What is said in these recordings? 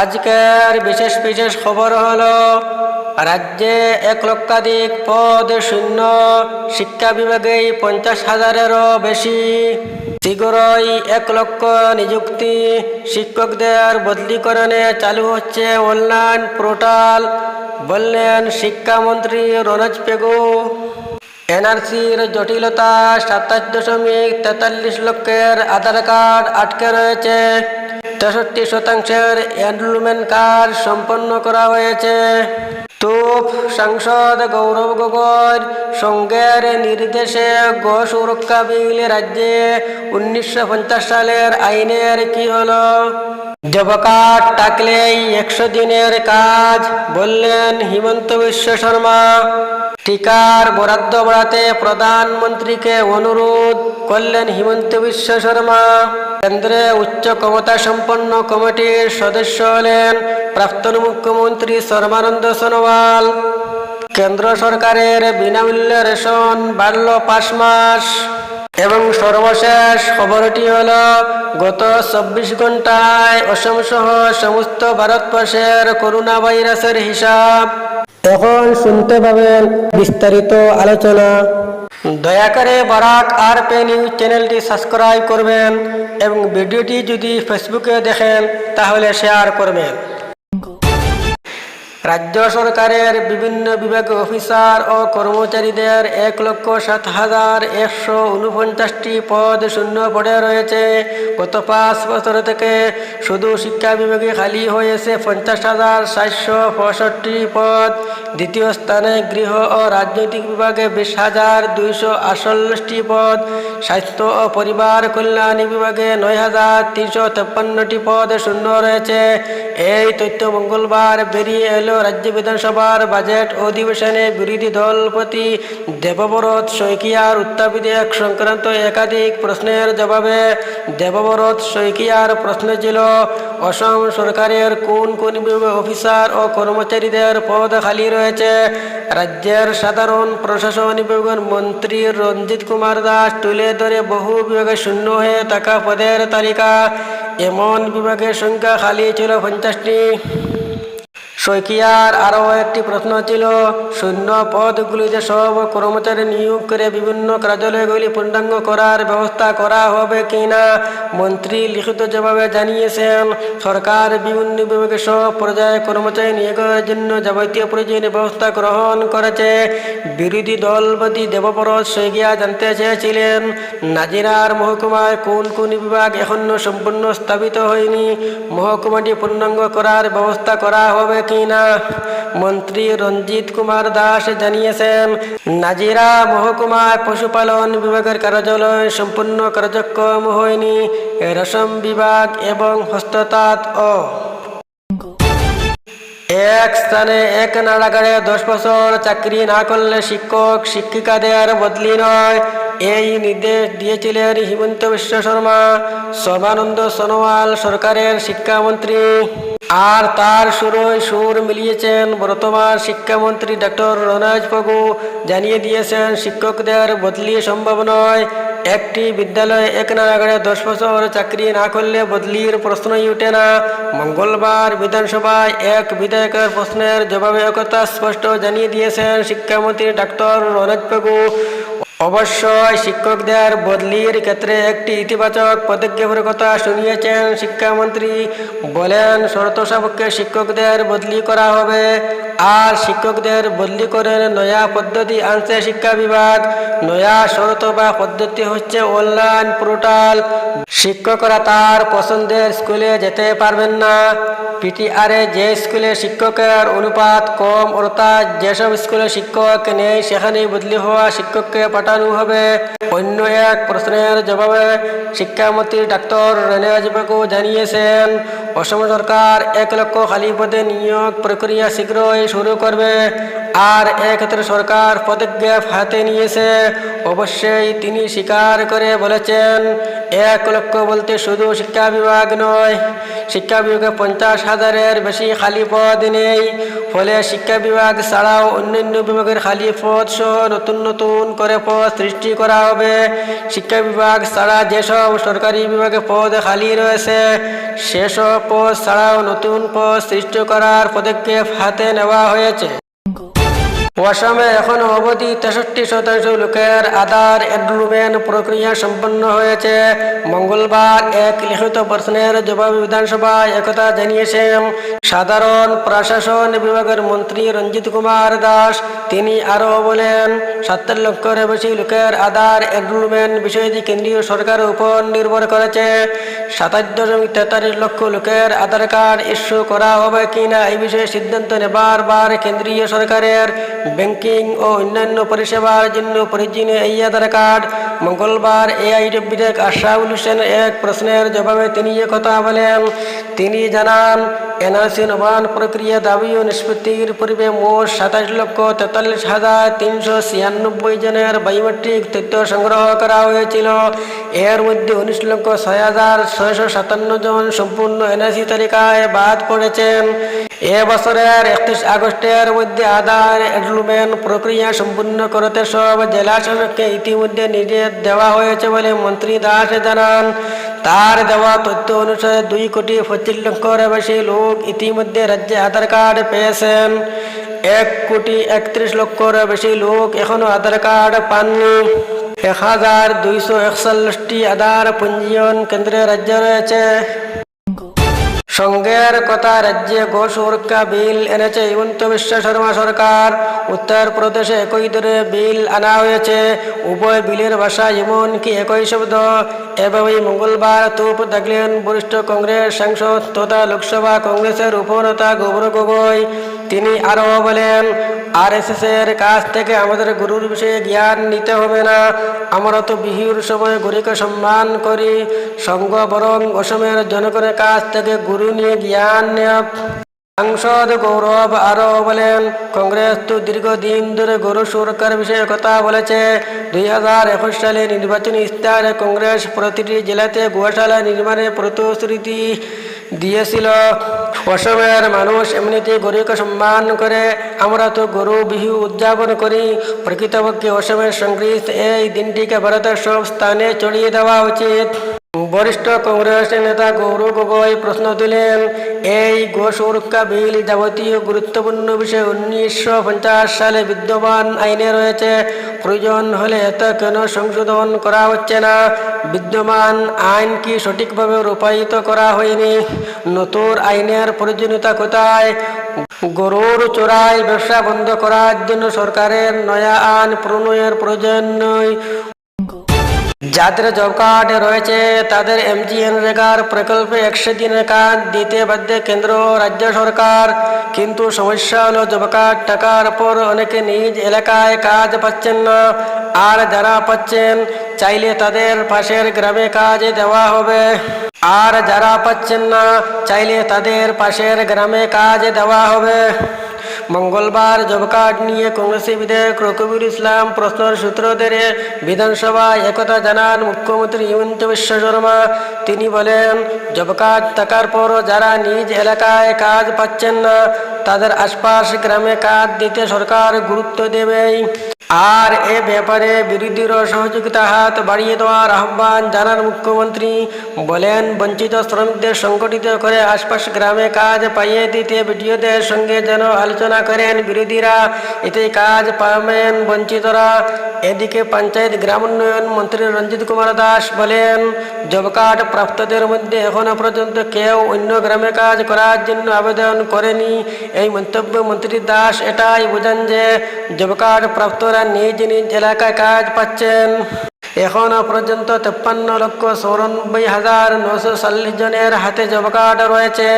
আজকের বিশেষ বিশেষ খবর হলো রাজ্যে 1 লক্ষাধিক পদ শূন্য, শিক্ষা বিভাগে 50,000-এরও বেশি। শীঘ্রই 1 লক্ষ নিযুক্তি, শিক্ষকদের বদলিকরণে চালু হচ্ছে অনলাইন পোর্টাল, বললেন শিক্ষামন্ত্রী রনজ পেগু। এনআরসির জটিলতা, 27.43 লক্ষের আধার কার্ড আটকে রয়েছে, 63% এনরোলমেন্ট কার্ড সম্পন্ন করা হয়েছে। তুপ সাংসদ গৌরব গগৈর সঙ্গের নির্দেশে গো সুরক্ষা বিল রাজ্যে 1950 সালের আইনের কি হলো? জব কার্ড থাকলেই 100 দিনের কাজ, বললেন হিমন্ত বিশ্ব শর্মা। টিকার বরাদ্দ বাড়াতে প্রধানমন্ত্রীকে অনুরোধ করলেন হিমন্ত বিশ্ব শর্মা। কেন্দ্রে উচ্চ ক্ষমতা সম্পন্ন কমিটির সদস্য হলেন প্রাক্তন মুখ্যমন্ত্রী সর্বানন্দ সোনোয়াল। কেন্দ্র সরকারের বিনামূল্যে রেশন বাড়ল 5 মাস। এবং সর্বশেষ খবরটি হল গত 24 ঘন্টায় অসম সহ সমস্ত ভারতবর্ষের করোনা ভাইরাসের হিসাব। এখন শুনতে পাবেন বিস্তারিত আলোচনা। দয়া করে বরাক আরপে নিউজ চ্যানেলটি সাবস্ক্রাইব করবেন এবং ভিডিওটি যদি ফেসবুকে দেখেন তাহলে শেয়ার করবেন। রাজ্য সরকারের বিভিন্ন বিভাগের অফিসার ও কর্মচারীদের 1,07,149টি পদ শূন্য পড়ে রয়েছে। গত 5 বছর থেকে শুধু শিক্ষা বিভাগে খালি হয়েছে 50,765 পদ। দ্বিতীয় স্থানে গৃহ ও রাজনৈতিক বিভাগে 20,248টি পদ। স্বাস্থ্য ও পরিবার কল্যাণ বিভাগে 9,353টি পদ শূন্য রয়েছে। এই তথ্য মঙ্গলবার বেরিয়ে এলো রাজ্য বিধানসভার বাজেট অধিবেশনে বিরোধী দলপতি দেবব্রত শইকিয়ার উত্থাপিত এক সংক্রান্ত একাধিক প্রশ্নের জবাবে দেবব্রত শইকিয়ার প্রশ্ন ছিল, অসম সরকারের কোন কোন বিভাগে অফিসার ও কর্মচারীদের পদ খালি রয়েছে? রাজ্যের সাধারণ প্রশাসন বিভাগের মন্ত্রী রঞ্জিত কুমার দাস তুলে ধরে বহু বিভাগে শূন্য হয়ে থাকা পদের তালিকা। এমন বিভাগের সংখ্যা খালি ছিল 50টি। শইকিয়ার আরও একটি প্রশ্ন ছিল, শূন্য পদগুলিতে সব কর্মচারী নিয়োগ করে বিভিন্ন কার্যালয়গুলি পূর্ণাঙ্গ করার ব্যবস্থা করা হবে কিনা? মন্ত্রী লিখিত জবাবে জানিয়েছেন, সরকার বিভিন্ন বিভাগে সব পর্যায়ে কর্মচারী নিয়োগের জন্য যাবতীয় প্রয়োজনীয় ব্যবস্থা গ্রহণ করেছে। বিরোধী দলপতি দেবব্রত শইকিয়া জানতে চেয়েছিলেন, নাজিরার মহকুমায় কোন কোন বিভাগ এখনো সম্পূর্ণ স্থাপিত হয়নি, মহকুমাটি পূর্ণাঙ্গ করার ব্যবস্থা করা হবে কিনা? মন্ত্রী রঞ্জিত কুমার দাস জানিয়েছেন, নাজিরা মহকুমায় পশুপালন বিভাগের কার্যালয় সম্পূর্ণ কার্যক্রম হয়নি। রেশম বিভাগ এবং হস্ততাঁত ও এক স্থানে এক নাড়াগাড়ে 10 বছর চাকরি না করলে শিক্ষক শিক্ষিকাদের বদলি নয়। এই নির্দেশ দিয়েছিলেন হিমন্ত বিশ্ব শর্মা। সর্বানন্দ সোনোয়াল সরকারের শিক্ষামন্ত্রী। আর তার সুর মিলিয়েছেন বর্তমান শিক্ষামন্ত্রী ডক্টর রনজ পেগু। জানিয়ে দিয়েছেন, শিক্ষকদের বদলি সম্ভব নয়। একটি বিদ্যালয়ে এক নাগাড়ে 10 বছর চাকরি না করলে বদলির প্রশ্নই ওঠে না। মঙ্গলবার বিধানসভায় এক বিধায়কের প্রশ্নের জবাবে একথা স্পষ্ট জানিয়ে দিয়েছেন শিক্ষামন্ত্রী ডক্টর রনজ পেগু। অবশ্যই শিক্ষকদের বদলির ক্ষেত্রে একটি ইতিবাচক পদক্ষেপের কথা শুনিয়েছেন শিক্ষামন্ত্রী। বলেন, শর্ত সাপেক্ষে শিক্ষকদের বদলি করা হবে। আর শিক্ষকদের বদলি করে নয়া পদ্ধতি আনছে শিক্ষা বিভাগ। নয়া শর্ত বা পদ্ধতি হচ্ছে অনলাইন পোর্টাল। শিক্ষকরা তার পছন্দের স্কুলে যেতে পারবেন না। পিটিআরে যে স্কুলে শিক্ষকের অনুপাত কম, অর্থাৎ যেসব স্কুলে শিক্ষক নেই সেখানে বদলি হওয়া শিক্ষককে পাঠানো হবে। অন্য এক প্রশ্নের জবাবে শিক্ষামন্ত্রী ডক্টর রনজ পেগু জানিয়েছেন, অসম সরকার 1 লক্ষ খালি পদে নিয়োগ প্রক্রিয়া শীঘ্রই শুরু করবে। আর এক্ষেত্রে সরকার পদক্ষেপ হাতে নিয়েছে। অবশ্যই তিনি স্বীকার করে বলেছেন, 1 লক্ষ বলতে শুধু শিক্ষা বিভাগ নয়, শিক্ষা বিভাগে 50,000-এর বেশি খালি পদ নেই। ফলে শিক্ষা বিভাগ ছাড়াও অন্যান্য বিভাগের খালি পদ সহ নতুন নতুন করে পদ সৃষ্টি করা হবে। শিক্ষা বিভাগ ছাড়া যেসব সরকারি বিভাগে পদ খালি রয়েছে সেসব পদ ছাড়াও নতুন পদ সৃষ্টি করার পদক্ষেপ হাতে নেওয়া হয়েছে। অসমে এখনো অবধি 63% লোকের আধার এনরোলমেন্ট প্রক্রিয়া সম্পন্ন হয়েছে। মঙ্গলবার এক লিখিত প্রশ্নের জবাবে বিধানসভায় একথা জানিয়েছেন সাধারণ প্রশাসন বিভাগের মন্ত্রী রঞ্জিত কুমার দাস। তিনি আরও বলেন, 70 লক্ষের বেশি লোকের আধার এনরোলমেন্ট বিষয়টি কেন্দ্রীয় সরকারের উপর নির্ভর করেছে। 27.43 লক্ষ লোকের আধার কার্ড ইস্যু করা হবে কিনা এই বিষয়ে সিদ্ধান্ত নেবার বার কেন্দ্রীয় সরকারের। ব্যাংকিং ও অন্যান্য পরিষেবার জন্য প্রয়োজনীয় এই আধার কার্ড। মঙ্গলবার এআইডব্লিউ আশরাফুল হোসেনের এক প্রশ্নের জবাবে তিনি কথা বলেন। তিনি জানান, এনআরসি নবায়ন প্রক্রিয়া দাবি ও নিষ্পত্তির পূর্বে মোট 27,43,396 জনের বায়োমেট্রিক তথ্য সংগ্রহ করা হয়েছিল। এর মধ্যে 19,06,657 জন সম্পূর্ণ এনআরসি তালিকায় বাদ পড়েছেন। এ বছরের 31 আগস্টের মধ্যে আধার এনরোলমেন্ট প্রক্রিয়া সম্পূর্ণ করতে সব জেলা শাসককে ইতিমধ্যে নির্দেশ দেওয়া হয়েছে বলে মন্ত্রী দাস জানান। তার দেওয়া তথ্য অনুসারে 2,25,00,000-এর বেশি লোক ইতিমধ্যে রাজ্যে আধার কার্ড পেয়েছেন। 1,31,00,000-এর বেশি লোক এখনো আধার কার্ড পাননি। 1,241টি আধার পঞ্জীয়ন কেন্দ্রে রাজ্যে রয়েছে। সঙ্গের কথা, রাজ্যে গো সুরক্ষা বিল এনেছে হিমন্ত বিশ্ব শর্মা সরকার। উত্তরপ্রদেশে একই দরে বিল আনা হয়েছে। উভয় বিলের ভাষা এমনকি একই শব্দ। এভাবেই মঙ্গলবার তোপ দাগলেন বরিষ্ঠ কংগ্রেস সাংসদ তথা লোকসভা কংগ্রেসের উপনেতা গৌরব গগৈ। তিনি আরও বলেন, আরএসএসের কাছ থেকে আমাদের গুরুর বিষয়ে জ্ঞান নিতে হবে না। আমরা তো বিহুর সময় গুরুকে সম্মান করি। সংঘ বরং অসমের জনগণের কাছ থেকে গুরু নিয়ে জ্ঞান নেয়। সাংসদ গৌরব আরও বলেন, কংগ্রেস তো দীর্ঘদিন ধরে গরু সুরক্ষার বিষয়ে কথা বলেছে। 2021 সালে নির্বাচনী ইস্তাহারে কংগ্রেস প্রতিটি জেলাতে গোশালা নির্মাণের প্রতিশ্রুতি দিয়েছিল। অসমের মানুষ এমনিতে গরুকে সম্মান করে। আমরা তো গরু বিহু উদযাপন করি। প্রকৃতপক্ষে অসমের সংস্কৃতি এই দিনটিকে ভারতের সব স্থানে ছড়িয়ে দেওয়া উচিত। বরিষ্ঠ কংগ্রেস নেতা গৌরব গগৈ প্রশ্ন তুলেন, এই গো সুরক্ষা বিল যাবতীয় গুরুত্বপূর্ণ বিষয় 1950 সালে বিদ্যমান আইনে রয়েছে। প্রয়োজন হলে এত কেন সংশোধন করা হচ্ছে না? বিদ্যমান আইন কি সঠিকভাবে রূপায়িত করা হয়নি? নতুন আইনের প্রয়োজনীয়তা কোথায়? গরুর চোরাই ব্যবসা বন্ধ করার জন্য সরকারের নয়া আইন প্রণয়নের প্রয়োজন নয়। যাদের জব কার্ড রয়েছে তাদের এমজিএনরেগার প্রকল্পে 100 দিনের কাজ দিতে বাধ্য কেন্দ্র ও রাজ্য সরকার। কিন্তু সমস্যা হলো জব কার্ড টাকার পর অনেকে নিজ এলাকায় কাজ পাচ্ছেন না। আর যারা পাচ্ছেন চাইলে তাদের পাশের গ্রামে কাজ দেওয়া হবে। আর যারা পাচ্ছেন না চাইলে তাদের পাশের গ্রামে কাজ দেওয়া হবে। মঙ্গলবার জব কার্ড নিয়ে কংগ্রেসি বিধায়ক রকিবুল ইসলাম প্রশ্নের সূত্র ধরে বিধানসভায় একথা জানান মুখ্যমন্ত্রী হিমন্ত বিশ্ব শর্মা। তিনি বলেন, জব কার্ড থাকার পরও যারা নিজ এলাকায় কাজ পাচ্ছেন না তাদের আশপাশ গ্রামে কাজ দিতে সরকার গুরুত্ব দেবেই। আর এ ব্যাপারে বিরোধীর সহযোগিতা হাত বাড়িয়ে দেওয়ার আহ্বান জানান মুখ্যমন্ত্রী। বলেন, বঞ্চিত শ্রমিকদের সংগঠিত করে আশপাশ গ্রামে কাজ পাইয়ে দিতে বিডিওদের সঙ্গে যেন আলোচনা করেন বিরোধীরা। এতে কাজ পাবেন বঞ্চিতরা। এদিকে পঞ্চায়েত গ্রাম উন্নয়ন মন্ত্রী রঞ্জিত কুমার দাস বলেন, জব কার্ড প্রাপ্তদের মধ্যে এখনো পর্যন্ত কেউ অন্য গ্রামে কাজ করার জন্য আবেদন করেনি। এই মন্তব্য মন্ত্রী দাস এটাই বোঝান যে জব কার্ড প্রাপ্তরা নিজ নিজ এলাকায় কাজ পাচ্ছেন। এখনো পর্যন্ত 53,94,940 জনের হাতে জব কার্ড রয়েছে।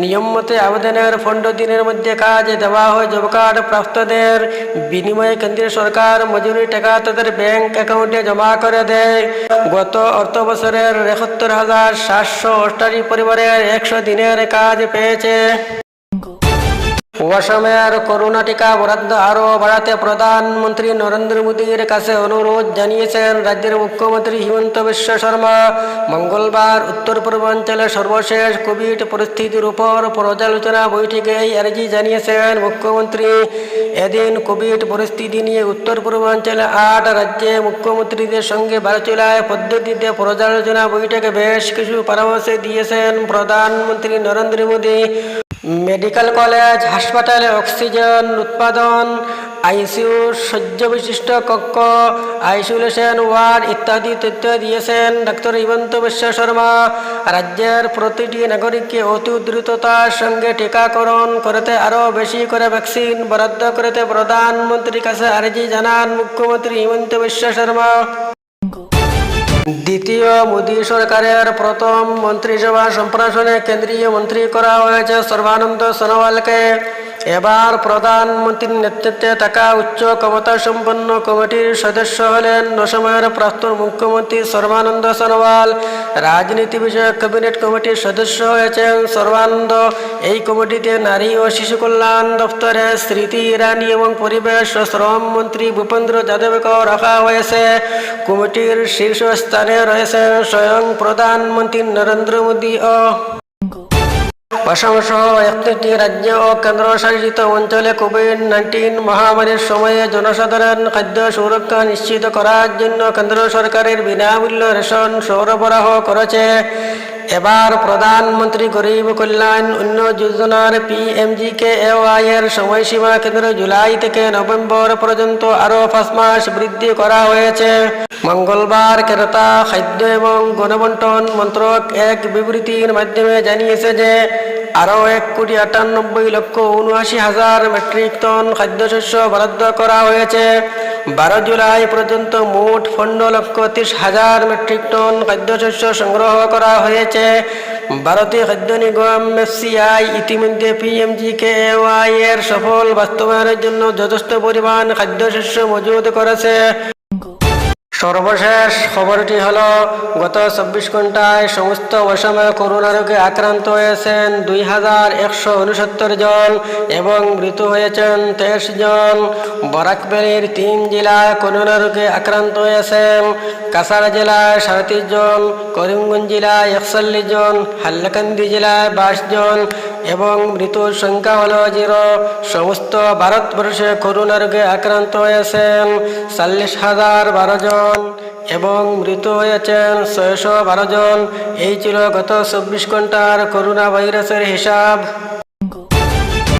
নিয়ম মতে আবেদনের 15 দিনের মধ্যে কাজ দেওয়া হয় জব কার্ড প্রাপ্তদের। বিনিময়ে কেন্দ্রীয় সরকার মজুরি টাকা তাদের ব্যাংক অ্যাকাউন্টে জমা করে দেয়। গত অর্থ বছরের 71,788 পরিবারের 100 দিনের কাজ পেয়েছে। অসমের করোনা টিকা বরাদ্দ আরও বাড়াতে প্রধানমন্ত্রী নরেন্দ্র মোদীর কাছে অনুরোধ জানিয়েছেন রাজ্যের মুখ্যমন্ত্রী হিমন্ত বিশ্ব শর্মা। মঙ্গলবার উত্তর পূর্বাঞ্চলের সর্বশেষ কোভিড পরিস্থিতির উপর পর্যালোচনা বৈঠকে এই আর্জি জানিয়েছেন মুখ্যমন্ত্রী। এদিন কোভিড পরিস্থিতি নিয়ে উত্তর পূর্বাঞ্চলে 8 রাজ্যে মুখ্যমন্ত্রীদের সঙ্গে ভার্চুয়াল পদ্ধতিতে পর্যালোচনা বৈঠকে বেশ কিছু পরামর্শ দিয়েছেন প্রধানমন্ত্রী নরেন্দ্র মোদী। মেডিকেল কলেজ হাসপাতালে অক্সিজেন উৎপাদন, আইসিইউ শয্য বিশিষ্ট কক্ষ, আইসোলেশন ওয়ার্ড ইত্যাদি তথ্য দিয়েছেন ডক্টর হিমন্ত বিশ্ব শর্মা। রাজ্যের প্রতিটি নাগরিককে অতি দ্রুততার সঙ্গে টিকাকরণ করতে আরও বেশি করে ভ্যাকসিন বরাদ্দ করতে প্রধানমন্ত্রীর কাছে আর্জি জানান মুখ্যমন্ত্রী হিমন্ত বিশ্ব শর্মা। দ্বিতীয় মোদী সরকারের প্রথম মন্ত্রিসভা সম্প্রসারণে কেন্দ্রীয় মন্ত্রী করা হয়েছে সর্বানন্দ সোনোয়ালকে। এবার প্রধানমন্ত্রীর নেতৃত্বে থাকা উচ্চ ক্ষমতাসম্পন্ন কমিটির সদস্য হলেন অসমের প্রাক্তন মুখ্যমন্ত্রী সর্বানন্দ সোনোয়াল। রাজনীতি বিষয়ক ক্যাবিনেট কমিটির সদস্য হয়েছেন সর্বানন্দ। এই কমিটিতে নারী ও শিশু কল্যাণ দপ্তরে স্মৃতি ইরানি এবং পরিবেশ ও শ্রম মন্ত্রী ভূপেন্দ্র যাদবকেও রাখা হয়েছে। কমিটির শীর্ষস্থানে রয়েছেন স্বয়ং প্রধানমন্ত্রী নরেন্দ্র মোদী ও অসম সহ 31টি রাজ্য ও কেন্দ্রশাসিত অঞ্চলে কোভিড-19 মহামারীর সময়ে জনসাধারণ খাদ্য সুরক্ষা নিশ্চিত করার জন্য কেন্দ্র সরকারের বিনামূল্য রেশন সরবরাহ করেছে। এবার প্রধানমন্ত্রী গরিব কল্যাণ অন্ন যোজনার PMGKY এর সময়সীমা কেন্দ্র জুলাই থেকে নভেম্বর পর্যন্ত আরও 5 মাস বৃদ্ধি করা হয়েছে। মঙ্গলবার ক্রেতা খাদ্য এবং গণবণ্টন মন্ত্রক এক বিবৃতির মাধ্যমে জানিয়েছে যে আরও 1,98,79,000 মেট্রিক টন খাদ্যশস্য বরাদ্দ করা হয়েছে। 12 জুলাই পর্যন্ত মোট 15,30,000 মেট্রিক টন খাদ্যশস্য সংগ্রহ করা হয়েছে। ভারতীয় খাদ্য নিগম FCI ইতিমধ্যে PMGKY এর সফল বাস্তবায়নের জন্য যথেষ্ট পরিমাণ খাদ্যশস্য মজুত করেছে। সর্বশেষ খবরটি হলো, গত 24 ঘন্টায় সমস্ত অসমে করোনা রোগে আক্রান্ত হয়েছেন 2,169 জন এবং মৃত হয়েছেন 23 জন। বরাক ভ্যালির 3 জেলায় করোনা রোগে আক্রান্ত হয়েছেন। কাছাড় জেলায় 37 জন, করিমগঞ্জ জেলায় 41 জন, হাইলাকান্দি জেলায় 22 জন এবং মৃত্যুর সংখ্যা হল 0। সমস্ত ভারতবর্ষে করোনা রোগে আক্রান্ত হয়েছেন 40,012 জন এবং মৃত হয়েছেন 612 জন। এই ছিল গত 24 ঘন্টার করোনা ভাইরাসের হিসাব।